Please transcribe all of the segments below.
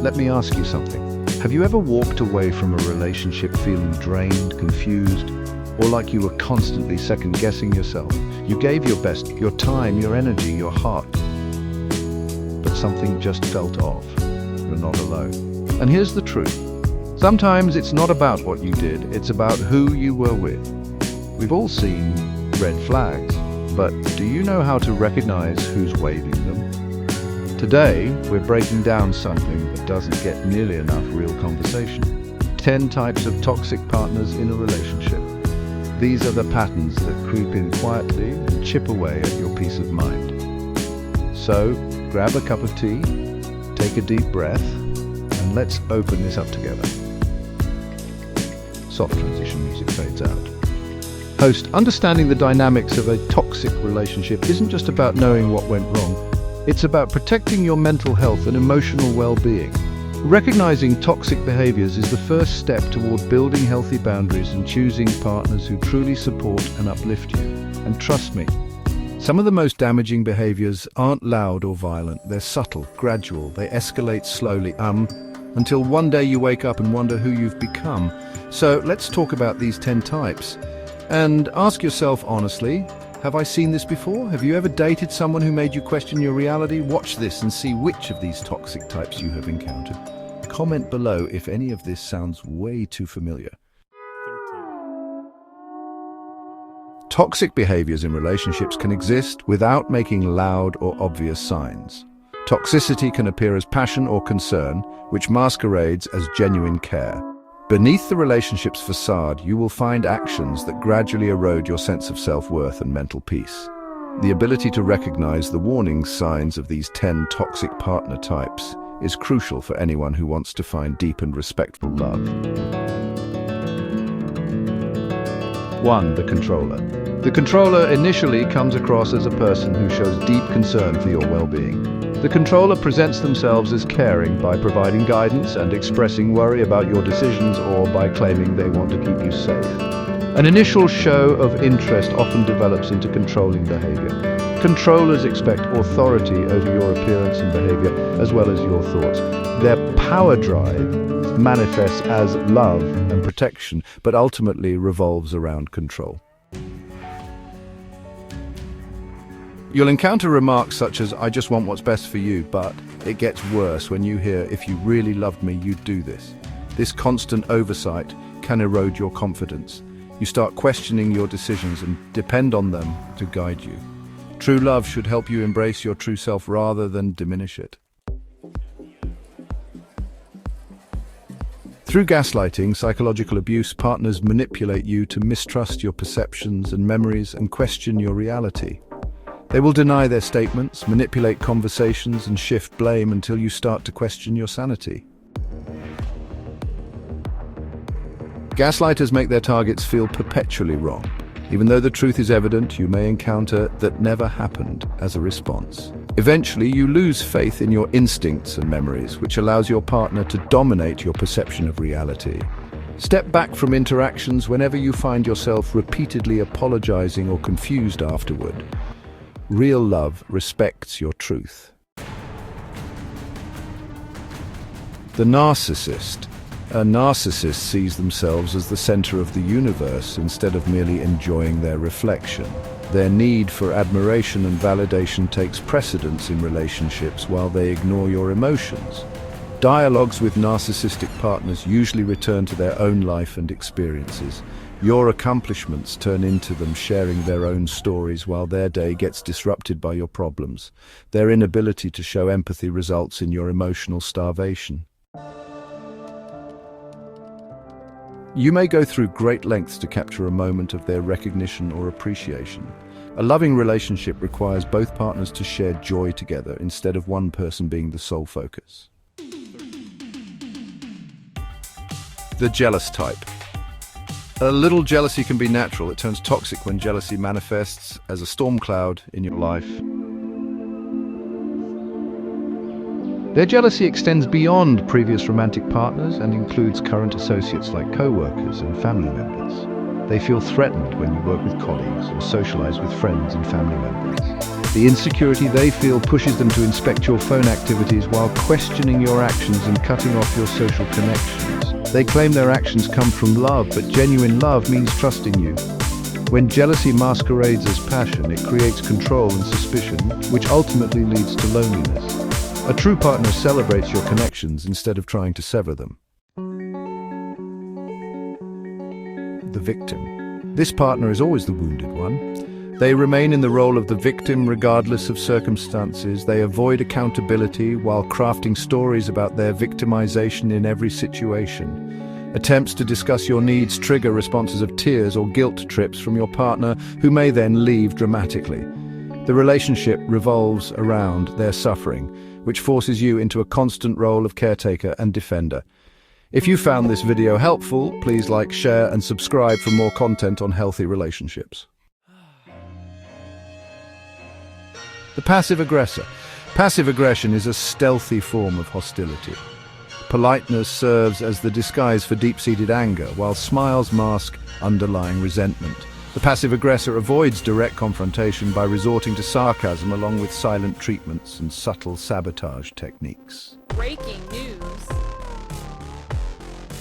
Let me ask you something. Have you ever walked away from a relationship feeling drained, confused, or like you were constantly second-guessing yourself? You gave your best, your time, your energy, your heart, but something just felt off. You're not alone. And here's the truth. Sometimes it's not about what you did, it's about who you were with. We've all seen red flags, but do you know how to recognize who's waving them? Today, we're breaking down something that doesn't get nearly enough real conversation. 10 types of toxic partners in a relationship. These are the patterns that creep in quietly and chip away at your peace of mind. So, grab a cup of tea, take a deep breath, and let's open this up together. Soft transition music fades out. Host, understanding the dynamics of a toxic relationship isn't just about knowing what went wrong. It's about protecting your mental health and emotional well-being. Recognizing toxic behaviors is the first step toward building healthy boundaries and choosing partners who truly support and uplift you. And trust me, some of the most damaging behaviors aren't loud or violent. They're subtle, gradual, they escalate slowly, until one day you wake up and wonder who you've become. So let's talk about these 10 types. And ask yourself honestly, have I seen this before? Have you ever dated someone who made you question your reality? Watch this and see which of these toxic types you have encountered. Comment below if any of this sounds way too familiar. Toxic behaviors in relationships can exist without making loud or obvious signs. Toxicity can appear as passion or concern, which masquerades as genuine care. Beneath the relationship's facade, you will find actions that gradually erode your sense of self-worth and mental peace. The ability to recognize the warning signs of these 10 toxic partner types is crucial for anyone who wants to find deep and respectful love. 1. The controller. The controller initially comes across as a person who shows deep concern for your well-being. The controller presents themselves as caring by providing guidance and expressing worry about your decisions, or by claiming they want to keep you safe. An initial show of interest often develops into controlling behavior. Controllers expect authority over your appearance and behavior, as well as your thoughts. Their power drive manifests as love and protection, but ultimately revolves around control. You'll encounter remarks such as, "I just want what's best for you," but it gets worse when you hear, "If you really loved me, you'd do this." This constant oversight can erode your confidence. You start questioning your decisions and depend on them to guide you. True love should help you embrace your true self rather than diminish it. Through gaslighting, psychological abuse, partners manipulate you to mistrust your perceptions and memories and question your reality. They will deny their statements, manipulate conversations, and shift blame until you start to question your sanity. Gaslighters make their targets feel perpetually wrong. Even though the truth is evident, you may encounter "that never happened" as a response. Eventually, you lose faith in your instincts and memories, which allows your partner to dominate your perception of reality. Step back from interactions whenever you find yourself repeatedly apologizing or confused afterward. Real love respects your truth. The narcissist. A narcissist sees themselves as the center of the universe instead of merely enjoying their reflection. Their need for admiration and validation takes precedence in relationships while they ignore your emotions. Dialogues with narcissistic partners usually return to their own life and experiences. Your accomplishments turn into them sharing their own stories while their day gets disrupted by your problems. Their inability to show empathy results in your emotional starvation. You may go through great lengths to capture a moment of their recognition or appreciation. A loving relationship requires both partners to share joy together instead of one person being the sole focus. The jealous type. A little jealousy can be natural. It turns toxic when jealousy manifests as a storm cloud in your life. Their jealousy extends beyond previous romantic partners and includes current associates like co-workers and family members. They feel threatened when you work with colleagues or socialize with friends and family members. The insecurity they feel pushes them to inspect your phone activities while questioning your actions and cutting off your social connections. They claim their actions come from love, but genuine love means trusting you. When jealousy masquerades as passion, it creates control and suspicion, which ultimately leads to loneliness. A true partner celebrates your connections instead of trying to sever them. The victim. This partner is always the wounded one. They remain in the role of the victim regardless of circumstances. They avoid accountability while crafting stories about their victimization in every situation. Attempts to discuss your needs trigger responses of tears or guilt trips from your partner, who may then leave dramatically. The relationship revolves around their suffering, which forces you into a constant role of caretaker and defender. If you found this video helpful, please like, share, and subscribe for more content on healthy relationships. The passive aggressor. Passive aggression is a stealthy form of hostility. Politeness serves as the disguise for deep-seated anger, while smiles mask underlying resentment. The passive aggressor avoids direct confrontation by resorting to sarcasm along with silent treatments and subtle sabotage techniques. Breaking news.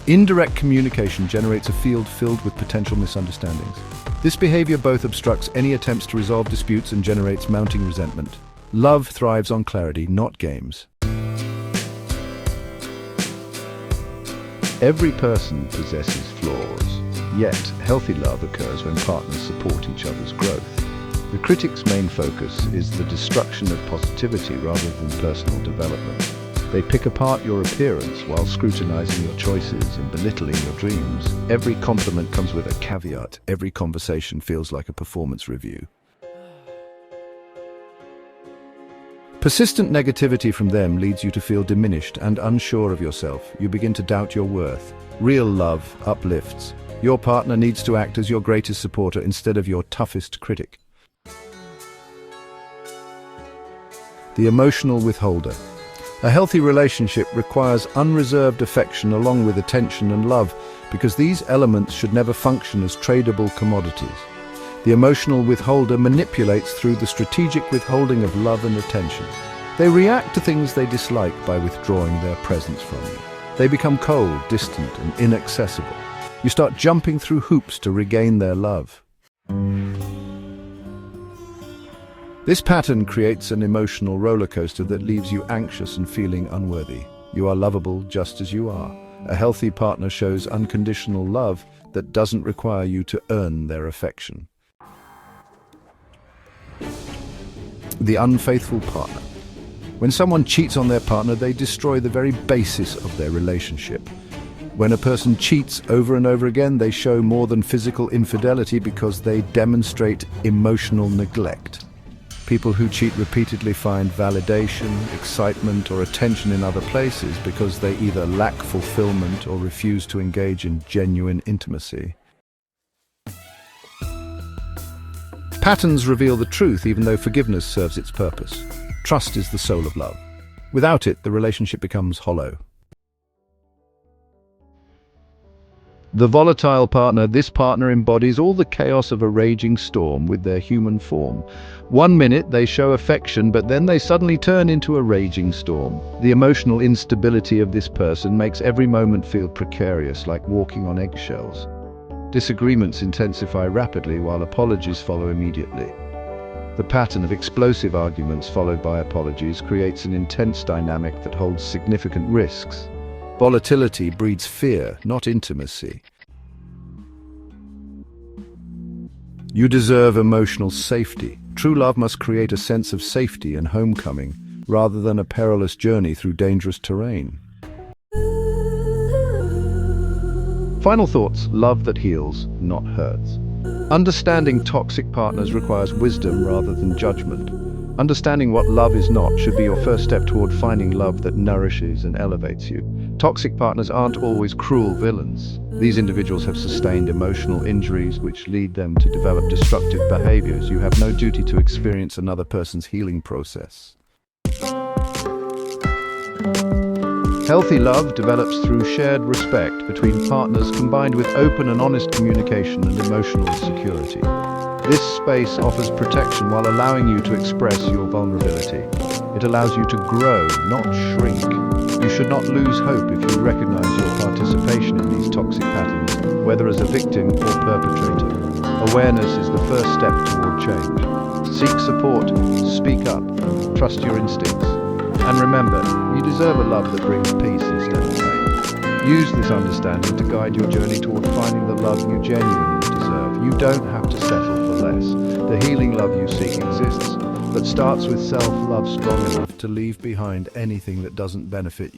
Indirect communication generates a field filled with potential misunderstandings. This behavior both obstructs any attempts to resolve disputes and generates mounting resentment. Love thrives on clarity, not games. Every person possesses flaws, yet healthy love occurs when partners support each other's growth. The critic's main focus is the destruction of positivity rather than personal development. They pick apart your appearance while scrutinizing your choices and belittling your dreams. Every compliment comes with a caveat. Every conversation feels like a performance review. Persistent negativity from them leads you to feel diminished and unsure of yourself. You begin to doubt your worth. Real love uplifts. Your partner needs to act as your greatest supporter instead of your toughest critic. The emotional withholder. A healthy relationship requires unreserved affection along with attention and love, because these elements should never function as tradable commodities. The emotional withholder manipulates through the strategic withholding of love and attention. They react to things they dislike by withdrawing their presence from you. They become cold, distant, and inaccessible. You start jumping through hoops to regain their love. This pattern creates an emotional roller coaster that leaves you anxious and feeling unworthy. You are lovable just as you are. A healthy partner shows unconditional love that doesn't require you to earn their affection. The unfaithful partner. When someone cheats on their partner, they destroy the very basis of their relationship. When a person cheats over and over again, they show more than physical infidelity because they demonstrate emotional neglect. People who cheat repeatedly find validation, excitement, or attention in other places because they either lack fulfillment or refuse to engage in genuine intimacy. Patterns reveal the truth even though forgiveness serves its purpose. Trust is the soul of love. Without it, the relationship becomes hollow. The volatile partner. This partner embodies all the chaos of a raging storm with their human form. One minute they show affection, but then they suddenly turn into a raging storm. The emotional instability of this person makes every moment feel precarious, like walking on eggshells. Disagreements intensify rapidly while apologies follow immediately. The pattern of explosive arguments followed by apologies creates an intense dynamic that holds significant risks. Volatility breeds fear, not intimacy. You deserve emotional safety. True love must create a sense of safety and homecoming, rather than a perilous journey through dangerous terrain. Final thoughts. Love that heals, not hurts. Understanding toxic partners requires wisdom rather than judgment. Understanding what love is not should be your first step toward finding love that nourishes and elevates you. Toxic partners aren't always cruel villains. These individuals have sustained emotional injuries which lead them to develop destructive behaviors. You have no duty to experience another person's healing process. Healthy love develops through shared respect between partners combined with open and honest communication and emotional security. This space offers protection while allowing you to express your vulnerability. It allows you to grow, not shrink. You should not lose hope if you recognize your participation in these toxic patterns, whether as a victim or perpetrator. Awareness is the first step toward change. Seek support, speak up, trust your instincts. And remember, you deserve a love that brings peace instead of pain. Use this understanding to guide your journey toward finding the love you genuinely deserve. You don't have to settle for less. The healing love you seek exists, but starts with self-love strong enough to leave behind anything that doesn't benefit you.